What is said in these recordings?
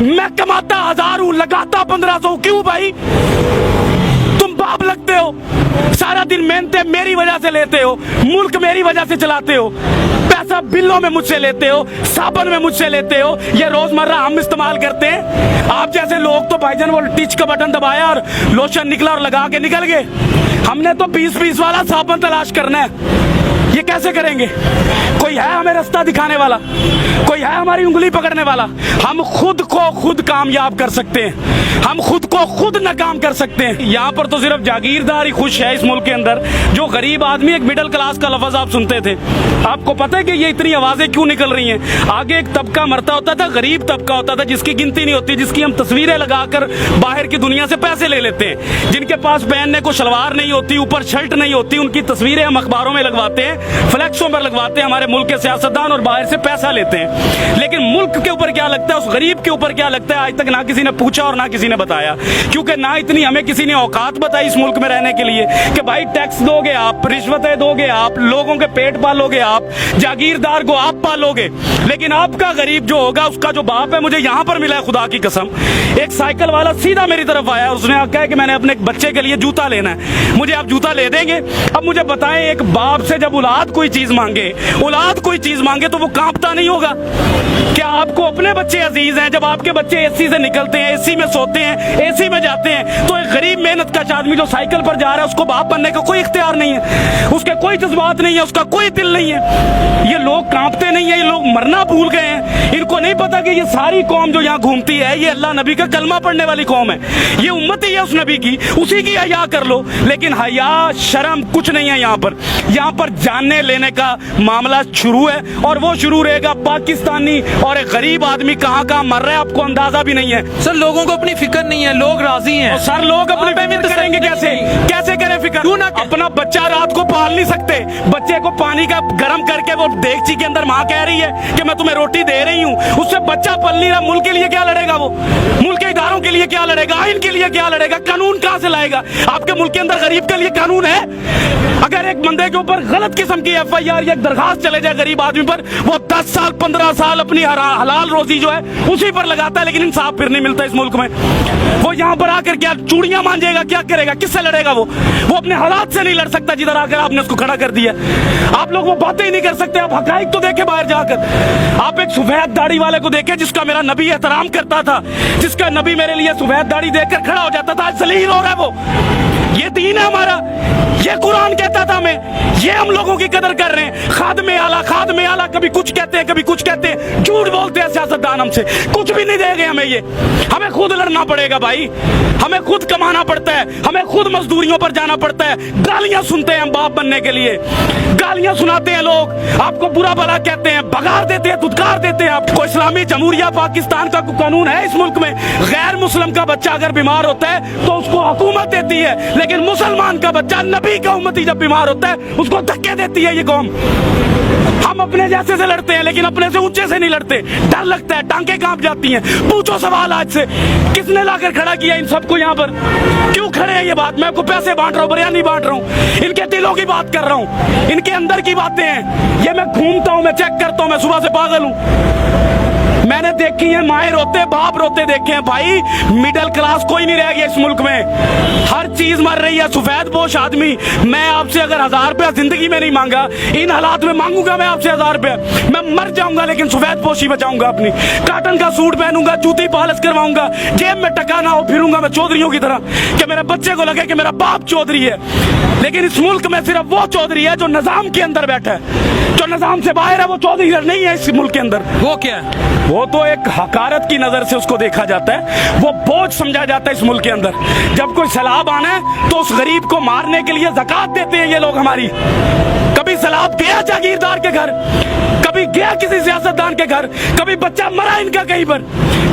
मैं कमाता 1000 हूं, लगाता 1500, क्यों भाई? तुम बाप लगते हो, सारा दिन मेहनतें मेरी वजह से लेते हो, मुल्क मेरी वजह से चलाते हो, पैसा बिलों में मुझसे लेते हो, साबन में मुझसे लेते हो, ये रोजमर्रा हम इस्तेमाल करते हैं। आप जैसे लोग तो भाईजान वो टिच का बटन दबाया और लोशन निकला और लगा के निकल गए। हमने तो 20-20 वाला साबन तलाश करना है। ये कैसे करेंगे? कोई है हमें रास्ता दिखाने वाला? कोई है हमारी उंगली पकड़ने वाला? हम खुद को खुद कामयाब कर सकते हैं, हम खुद को खुद नाकाम कर सकते हैं। यहाँ पर तो सिर्फ जागीरदार ही खुश है इस मुल्क के अंदर। जो गरीब आदमी, एक मिडिल क्लास का लफ्ज आप सुनते थे, आपको पता है कि ये इतनी आवाजें क्यों निकल रही हैं? आगे एक तबका मरता होता था, गरीब तबका होता था, जिसकी गिनती नहीं होती, जिसकी हम तस्वीरें लगाकर बाहर की दुनिया से पैसे ले लेते हैं, जिनके पास पहनने को शलवार नहीं होती, ऊपर शर्ट नहीं होती, उनकी तस्वीरें हम अखबारों में लगवाते हैं, फ्लैक्सों पर लगवाते हैं, हमारे मुल्क के सियासतदान, और बाहर से पैसा लेते हैं। लेकिन मुल्क के ऊपर क्या लगता है, उस गरीब के ऊपर क्या लगता है, आज तक ना किसी ने पूछा और ना किसी ने बताया। क्योंकि ना इतनी हमें किसी ने औकात बताई इस मुल्क में रहने के लिए कि भाई टैक्स दोगे आप, रिश्वतें दोगे आप, लोगों के पेट पालोगे आप, जागीरदार को आप पालोगे, लेकिन आपका गरीब जो होगा, उसका जो बाप है, मुझे यहाँ पर मिला है खुदा की कसम, एक साइकिल वाला सीधा मेरी तरफ आया, उसने कहा कि मैंने अपने बच्चे के लिए जूता लेना है, मुझे आप जूता ले देंगे? अब मुझे बताएं, एक बाप से जब औलाद कोई चीज मांगे, औलाद कोई चीज मांगे, तो वो कांपता नहीं होगा? क्या आपको अपने बच्चे अजीज हैं? जब आपके बच्चे एसी से निकलते हैं, एसी में सोते हैं, एसी में जाते हैं, तो एक गरीब मेहनत का आदमी जो साइकिल पर जा रहा है, उसको बाप बनने का कोई इख्तियार नहीं है, उसके कोई जज्बात नहीं है, उसका कोई दिल नहीं है। ये लोग कांपते नहीं है, ये लोग मरना भूल गए हैं। इनको नहीं पता कि ये सारी कौम जो यहाँ घूमती है, ये अल्लाह नबी का कलमा पढ़ने वाली कौम है, ये उम्मत ही है उस नबी की, उसी की हया कर लो। लेकिन हया शर्म कुछ नहीं है यहाँ पर जानने लेने का मामला शुरू है, और वो शुरू रहेगा। पाकिस्तानी और एक गरीब आदमी कहाँ कहाँ मर रहा है, आपको अंदाजा भी नहीं है। सर, लोगों को अपनी फिक्र नहीं है, लोग राजी हैं। सर, लोग अपनी फिक्र करेंगे कैसे? कैसे करें फिक्र? अपना बच्चा रात को पाल नहीं सकते, बच्चे को पानी का गर्म करके वो देगची के अंदर माँ कह रही है कि मैं तुम्हें रोटी दे रही हूँ, उससे बच्चा पल नहीं रहा। मुल्क के लिए क्या लड़ेगा वो? मुल्क के इदारों के लिए क्या लड़ेगा? आइन के लिए क्या लड़ेगा? कानून कहाँ से लाएगा? आपके मुल्क के अंदर गरीब के लिए कानून है? अगर एक बंदे के ऊपर गलत किस्म की FIR या दरखास्त चले जाए गरीब आदमी पर, वो 10 साल 15 साल अपनी हलाल रोजी जो है उसी पर लगाता है, लेकिन इंसाफ फिर नहीं मिलता इस मुल्क में। वो यहाँ पर आकर क्या चूड़ियां मांजेगा? क्या करेगा? किससे लड़ेगा? वो अपने हालात से नहीं लड़ सकता जिधर आकर आपने उसको खड़ा कर दिया। आप लोग वो बातें ही नहीं कर सकते। आप हकाइक तो देखे बाहर जाकर। आप एक सफेद दाढ़ी वाले को देखे जिसका मेरा नबी एहतराम करता था, जिसका नबी मेरे लिए सफेद दाढ़ी देखकर खड़ा हो जाता था, आज जलील हो रहा है वो। ये दीन है हमारा, ये कुरान कहता था हमें, ये हम लोगों की कदर कर रहे हैं। खादमे आला कभी कुछ कहते हैं, कभी कुछ कहते हैं, झूठ बोलते हैं सियासतदान हमसे, कुछ भी नहीं देंगे हमें। ये हमें खुद लड़ना पड़ेगा भाई, हमें खुद कमाना पड़ता है, हमें खुद मजदूरियों पर जाना पड़ता है। गालियां सुनते हैं हम बाप बनने के लिए, गालियां सुनाते हैं लोग, आपको बुरा भला कहते हैं, भगार देते हैं, धुतकार देते हैं। आपको इस्लामी जमहूरिया पाकिस्तान का कानून है इस मुल्क में, गैर मुस्लिम का बच्चा अगर बीमार होता है तो उसको हुकूमत देती है, लेकिन मुसलमान का बच्चा, नबी का उम्मती जब बीमार होता है उसको धक्के देती है ये कौम। हम अपने जैसे से लड़ते हैं, लेकिन अपने से ऊंचे से नहीं लड़ते। डर लगता है, टांगे कांप जाती हैं। पूछो सवाल आज से, किसने लाकर खड़ा किया इन सबको यहाँ पर? क्यों खड़े हैं? ये बात मैं आपको पैसे बांट रहा हूँ, बयानी बांट रहा हूँ, इनके दिलों की बात कर रहा हूँ, इनके अंदर की बातें हैं। ये मैं घूमता हूँ, मैं चेक करता हूँ, मैं सुबह से पागल हूँ। मैंने देखी है माए रोते, बाप रोते देखे हैं भाई। मिडिल क्लास कोई नहीं रह गया इस मुल्क में, हर चीज मर रही है। सफेद पोश आदमी, मैं आपसे अगर 1000 रुपया जिंदगी में नहीं मांगा, इन हालात में मांगूंगा मैं आपसे 1000 रुपया, मैं मर जाऊंगा, लेकिन सफेद पोशी बचाऊंगा अपनी। काटन का सूट पहनूंगा, जूती पॉलिश करवाऊंगा, जेब में टका ना हो, फिरूंगा मैं चौधरियों की तरह कि मेरे बच्चे को लगे कि मेरा बाप चौधरी है। लेकिन इस मुल्क में सिर्फ वो चौधरी है जो निजाम के अंदर बैठा है, जो निजाम से बाहर है वो चौधरी नहीं है इस मुल्क के अंदर। वो क्या है? वो तो एक हकारत की नजर से उसको देखा जाता है, वो बोझ समझा जाता है इस मुल्क के अंदर। जब कोई सैलाब आना है तो उस गरीब को मारने के लिए ज़कात देते हैं ये लोग हमारी। कभी सैलाब गया जागीरदार के घर, कभी गया किसी सियासतदान के घर, कभी बच्चा मरा इनका कहीं पर,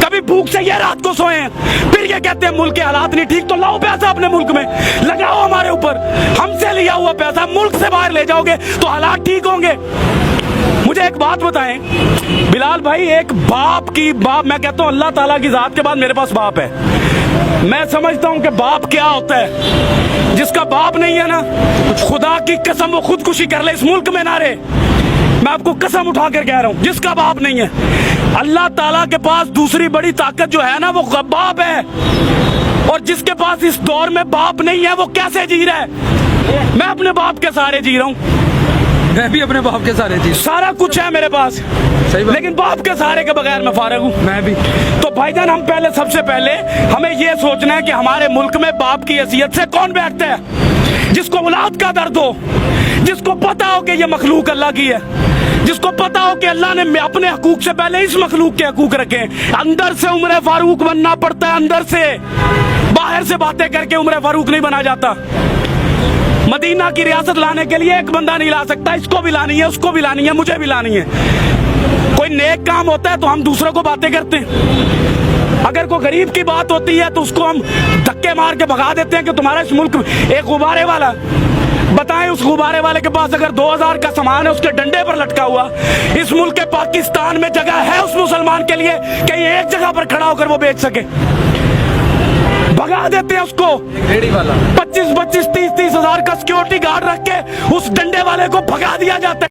कभी भूख से ये रात को सोए हैं, फिर ये कहते हैं मुल्क के हालात नहीं ठीक, तो लाओ पैसा अपने मुल्क में लगाओ हमारे ऊपर। हमसे लिया हुआ पैसा मुल्क से बाहर ले जाओगे तो हालात ठीक होंगे। मुझे एक बात बताएं बिलाल भाई, एक बाप मैं कहता हूँ अल्लाह ताला की जात के बाद मेरे पास बाप है। मैं समझता हूँ कि बाप क्या होता है। जिसका बाप नहीं है ना, खुदा की कसम वो खुदकुशी कर ले इस मुल्क में ना रहे। मैं मैं आपको कसम उठा कर कह रहा हूं, जिसका बाप नहीं है, अल्लाह ताला के पास दूसरी बड़ी ताकत जो है ना वो बाप है। और जिसके पास इस दौर में बाप नहीं है वो कैसे जी रहा है? मैं अपने बाप के सहारे जी रहा हूं, मैं भी अपने बाप के सहारे जी, सारा कुछ है मेरे पास, सही बात। लेकिन बाप के सहारे के बगैर मैं फारिग हूं। मैं भी। तो भाईजान हम पहले सबसे पहले हमें ये सोचना है कि हमारे मुल्क में बाप की हैसियत से कौन बैठता है? जिसको औलाद का दर्द हो, जिसको पता हो कि ये मखलूक अल्लाह की है, जिसको पता हो कि अल्लाह ने अपने हकूक से पहले इस मखलूक के हकूक रखे। अंदर से उम्र फारूक बनना पड़ता है, अंदर से, बाहर से बातें करके उम्र फारूक नहीं बना जाता। मदीना की रियासत लाने के लिए एक बंदा नहीं ला सकता, इसको भी लानी है, उसको भी लानी है, मुझे भी लानी है। कोई नेक काम होता है तो हम दूसरों को बातें करते हैं, अगर कोई गरीब की बात होती है तो उसको हम धक्के मार के भगा देते हैं कि तुम्हारा इस मुल्क एक गुब्बारे वाला, बताएं उस गुब्बारे वाले के पास अगर 2000 का सामान है उसके डंडे पर लटका हुआ, इस मुल्क के पाकिस्तान में जगह है उस मुसलमान के लिए कि ये एक जगह पर खड़ा होकर वो बेच सके? भगा देते हैं उसको। रेडी वाला 25-25, 30-30 हजार का सिक्योरिटी गार्ड रख के उस डंडे वाले को भगा दिया जाता है।